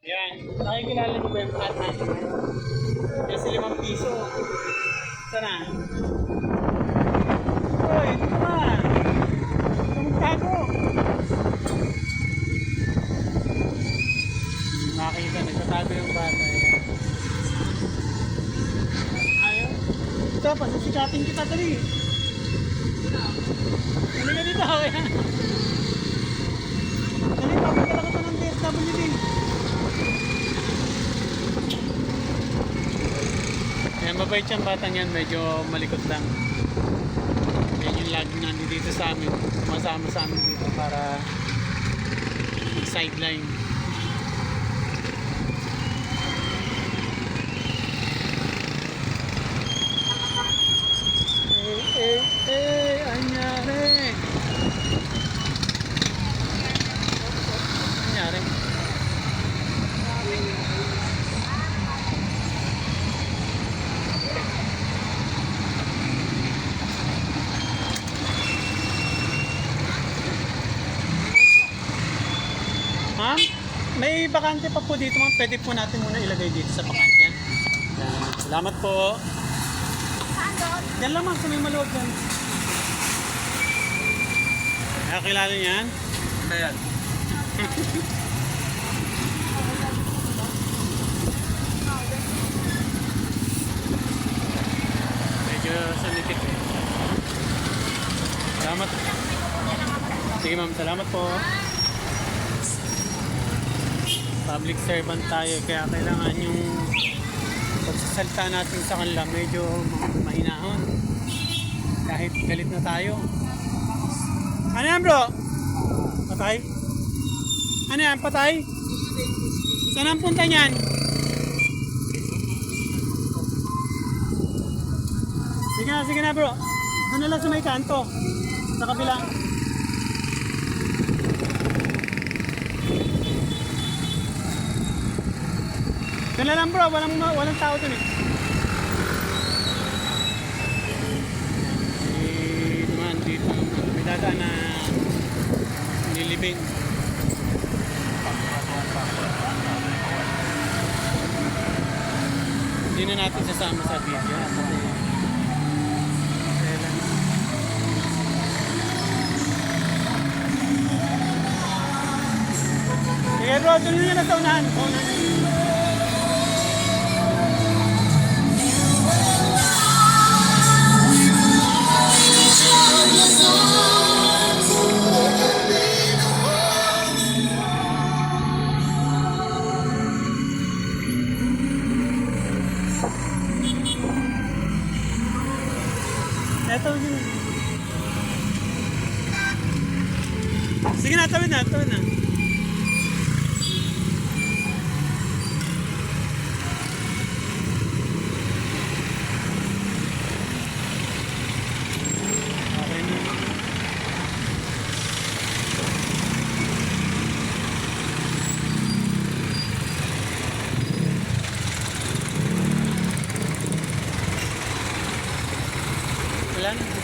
Yan. Nakikilala niyo ba yung cat natin? Kasi 5 piso. Ito na. Uy, ito na. Tumagtago. Nakita, nagtatago yung bata. Ayan. Ayaw. Ito, pasasikatin kita dali. Halika dito. Ayan. Dali, papadala ko ito ng DSWD. Ayan, mabait siyang batang yan. Medyo malikot lang. Yan yung laging nandito dito sa amin. Sumasama sa amin dito para sideline. Anyari. Anyari. Ma'am, may bakante pa po dito ma'am. Pwede po natin muna ilagay dito sa bakante. Yan. Salamat po. Yan lang ma'am, sa may maluwag yan. Nakakilala niyan? Ano yan? Medyo salikit eh. Salamat. Sige ma'am, salamat po. Public servant tayo, kaya kailangan yung pagsasalita natin sa kanila medyo mahinahon. Kahit galit na tayo. Ano yan bro? Patay? Ano yan? Patay? Saan ang punta niyan? Sige na bro. Doon na lang sa may kanto. Sa kabila. Doon na lang bro. Walang tao doon eh. Dumaan dito. May dadaan na nilibing. Hindi na natin sasama sa video. Sige bro, doon nyo na sa unahan. Eto, sige na, tawid na. Wala na.